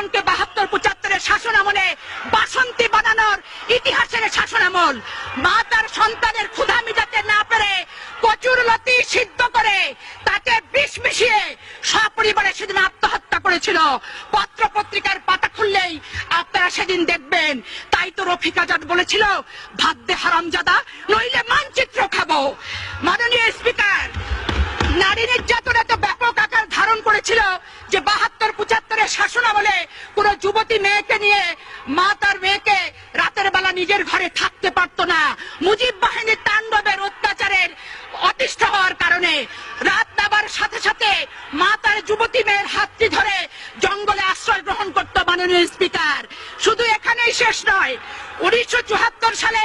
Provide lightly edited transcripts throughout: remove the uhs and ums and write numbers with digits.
বোনকে 72-75-এর শাসন আমলে বাসন্তী বানানোর ইতিহাসের শাসন আমল। মা তার সন্তানের ক্ষুধা মিটাতে না পেরে কচুর লতি সিদ্ধ করে তাতে বিষ মিশিয়ে সপরিবারে সেদিন আত্মহত্যা করেছিল। পত্র পত্রিকার পাতা খুললেই আপনারা সেদিন দেখবেন। তাই তো রফিক আজাদ বলেছিল, ভাত দে হারামজাদা, নইলে মানচিত্র খাবো। মাননীয় স্পিকার, নারী নির্যাতন এত ব্যাপক আকার ধারণ করেছিল যে 72-75-এর শাসন আমলে কোন যুবতী মেয়েকে নিয়ে মা তার মেয়েকে রাতের বেলা নিজের ঘরে থাকতে পারত না। মুজিব বাহিনীর তাণ্ডবের অত্যাচারের অতিষ্ঠ হওয়ার কারণে রাত নাবার সাথে সাথে মা তার যুবতী মেয়ের হাতটি ধরে জঙ্গলে আশ্রয় গ্রহণ করত। মাননীয় স্পিকার, শুধু এখানেই শেষ নয়। 1974 সালে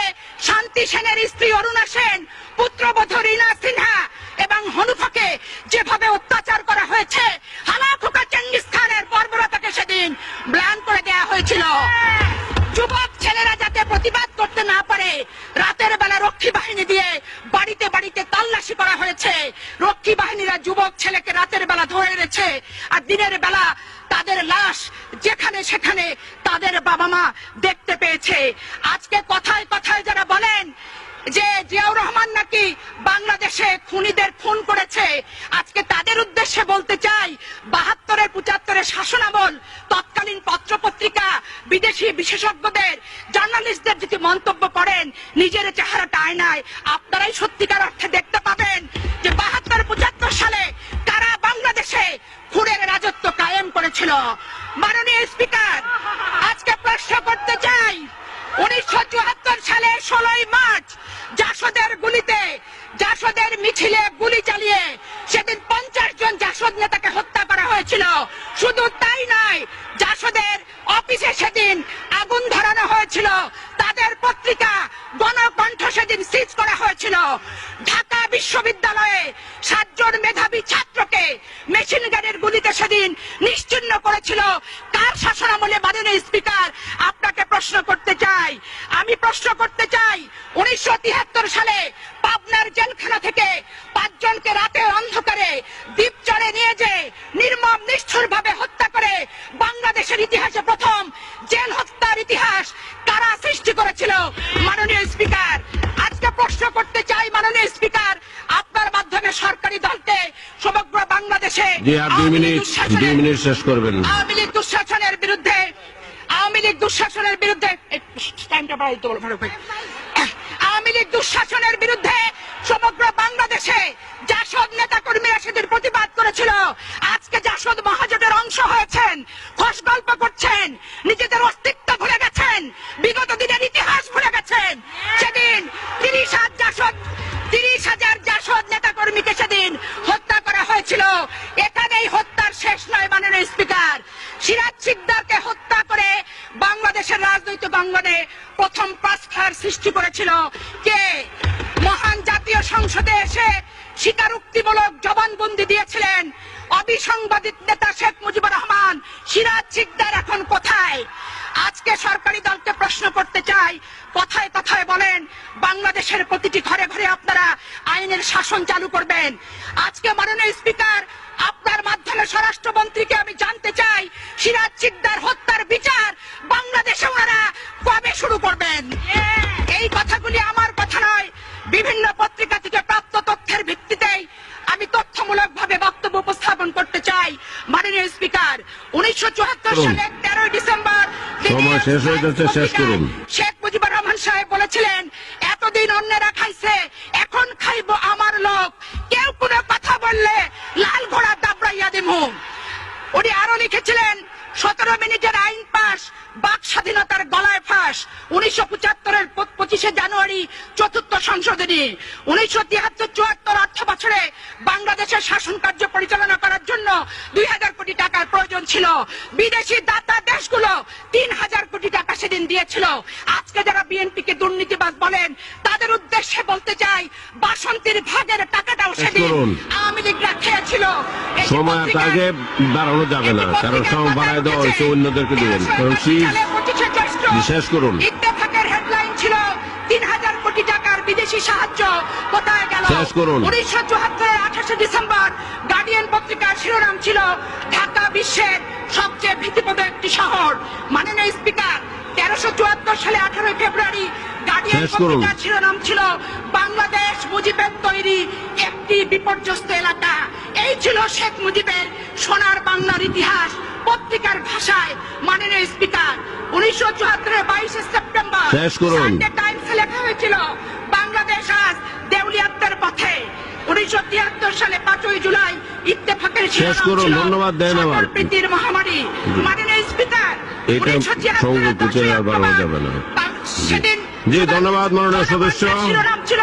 শান্তি সেনের স্ত্রী অরুণা সেন, পুত্রবধূ রীনা সিনহা এবং হনুফাকে যেভাবে অত্যাচার করা হয়েছে, হালাখোকা চেঙ্গিস খানের বর্বরতাকে সেদিন ম্লান করে দেওয়া হয়েছিল। যুবক ছেলেরা যাতে প্রতিবাদ করতে না পারে, রাতের বেলা রক্ষী বাহিনী দিয়ে বাড়িতে বাড়িতে তল্লাশি করা হয়েছে। রক্ষী বাহিনীরা যুবক ছেলেকে রাতের বেলা ধরে এনেছে, আর দিনের বেলা তাদের লাশ যেখানে সেখানে তাদের বাবা মা দেখতে পেয়েছে। আজকে কথায় কথায় যারা বলেন যে জিয়াউর রহমান নাকি বাংলাদেশে খুনিদের খুন করেছে, আজকে তাদের উদ্দেশ্যে বলতে চাই, 72-75-এর শাসন আমল তৎকালীন পত্র পত্রিকা, বিদেশি বিশেষজ্ঞদের, জার্নালিস্টদের যদি মন্তব্য করেন, নিজের চেহারাটা আয়নায় আপনারাই সত্যিকার অর্থে দেখতে পাবেন যে 72-75 সালে কারা বাংলাদেশে খুনের রাজত্ব কায়েম করেছিল। মাননীয় স্পিকার, আজকে প্রশ্ন করতে চাই, 1974 সালে 16ই মার্চ জাসদের গুলিতে, জাসদের মিছিলে গুলি চালিয়ে সেদিন 50 জন জাসদ নেতাকে হত্যা করা হয়েছিল। শুধু তাই নয়, জাসদের অফিসে সেদিন আগুন ধরানো হয়েছিল, তাদের পত্রিকা গণকণ্ঠ সেদিন সিজ করা হয়েছিল। ঢাকা বিশ্ববিদ্যালয়ে 7 জন মেধাবী ছাত্রকে মেশিন গানের গুলিতে সেদিন নিশ্চিহ্ন করেছিল। কার শাসন আমলে? মাননীয় স্পিকার, আপনাকে প্রশ্ন করতে চাই, আমি প্রশ্ন করতে চাই, 1973 সালে পাবনার জেলখানা থেকে 5 জনকে রাতে অন্ধকারে দ্বীপচরে নিয়ে যে নির্মম নিষ্ঠুর ভাবে হত্যা করে বাংলাদেশের ইতিহাসে প্রথম জেল হত্যার ইতিহাস কারা সৃষ্টি করেছিল? মাননীয় স্পিকার, আজকে প্রশ্ন করতে চাই, মাননীয় স্পিকার, আপনার মাধ্যমে সরকারি দলকে সমগ্র বাংলাদেশে 2 মিনিট শেষ করবেন। আওয়ামী লীগ দুঃশাসনের বিরুদ্ধে, আওয়ামী লীগ দুঃশাসনের বিরুদ্ধে, আওয়ামী লীগ দুঃশাসনের বিরুদ্ধে সমগ্র বাংলাদেশে জাসদ নেতা কর্মীরা সেদিন প্রতিবাদ করেছিল। আজকে জাসদ মহাজোটের অংশ হয়েছেন, খোশ গল্প করছেন, নিজেদের অস্তিত্ব ভুলে গেছেন, বিগত দিনের ইতিহাস ভুলে গেছেন। সেদিন 30,000 জাসদ নেতা কর্মীকে সেদিন হত্যা করা হয়েছিল। এখানেই হত্যার শেষ নয়। মাননীয় স্পিকার, সিরাজ শিকদারকে হত্যা করে বাংলাদেশের রাজনৈতিক অঙ্গনে প্রথম ক্রসফায়ার সৃষ্টি করেছিল কে? মহান জাতীয় সংসদে এসে স্বীকারোক্তিমূলক জবানবন্দি দিয়েছিলেন অবিসংবাদিত নেতা শেখ মুজিবুর রহমান। সিরাজ শিকদার এখন কোথায়? আজকে সরকারি দলকে প্রশ্ন করতে চাই, কথায় কথায় বলেন বাংলাদেশের প্রতিটি ঘরে ঘরে আপনারা আইনের শাসন চালু করবেন। আজকে মাননীয় স্পিকার, আপনার মাধ্যমে স্বরাষ্ট্রমন্ত্রীকে আমি জানতে চাই, সিরাজ শিকদার হত্যার বিচার বাংলাদেশে ওনারা কবে শুরু করবেন? এই কথাগুলি আমার কথা নয়, বিভিন্ন পত্রিকা থেকে প্রাপ্ত তথ্যের ভিত্তিতেই আমি তথ্যমূলক ভাবে বক্তব্য উপস্থাপন করতে চাই। মাননীয় স্পিকার, 1974 সালের 13 ডিসেম্বর সময় শেষ হয়ে যাচ্ছে, শেষ করুন। শেখ মুজিবুর রহমান সাহেব বলেছিলেন, এতদিন অন্যরা খাইছে, এখন খাইবো আমার লোক, কেউ কোনো কথা বললে লাল ঘোড়া দাবড়াইয়া দিমু। উনি আরো লিখেছিলেন, 17 মিনিটের আইন পাস, বাক স্বাধীনতার গলায় ফাঁস। 1975-এর 25শে জানুয়ারি 4র্থ সংশোধনী। 1973-74 অর্থ বছরে বাংলাদেশের শাসন কার্য পরিচালনা করার জন্য 2000 কোটি টাকার প্রয়োজন ছিল। বিদেশি দাতা দেশগুলো 3000 কোটি টাকা সেদিন দিয়েছিল। আজকে যারা বিএনপিকে দুর্নীতিবাজ বলেন, তাদের উদ্দেশ্যে বলতে চাই, বাসন্তীর ভাগের টাকাটাও সেদিন আওয়ামী লীগরা খেয়েছিল। সময় আগে দাঁড়ানো যাবে না, কারণ সময় বাড়ায় দেওয়া হয়েছে, অন্যদেরকে দিবেন। বিশেষ করুন। ইত্তেফাকের হেডলাইন ছিল 3000 কোটি টাকার বিদেশি সাহায্য কোথায় গেল? শেষ করুন। 1974-এর 28 ডিসেম্বর গার্ডিয়ান পত্রিকার শিরোনাম ছিল, ঢাকা বিশ্বের সবচেয়ে ভীতিপ্রদ একটি একটি শহর। মাননীয় স্পিকার, 1374 সালে 18 ফেব্রুয়ারি গার্ডিয়ান শেষ করুন। পত্রিকার শিরোনাম ছিল বাংলাদেশ মুজিবের তৈরি একটি বিপর্যস্ত এলাকা। এই ছিল শেখ মুজিবের সোনার বাংলার ইতিহাস পত্রিকার ভাষায়। মাননীয় স্পিকার, 1974 22 সেপ্টেম্বর শেষ করুন। সানডে টাইমসে লেখা হয়েছিল বাংলাদেশ আজ দেউলিয়াত্বের পথে। 1973 সালে 5 জুলাই ইত্তেফাকের শেষ করুন। ধন্যবাদ দেন আমার। প্রীতির মহামারী। মাননীয় স্পিকার, এটা 1974 সংযুক্ত আর বাড়ানো যাবে না। সেদিন জি, ধন্যবাদ মাননীয় সদস্য। শিরোনাম ছিল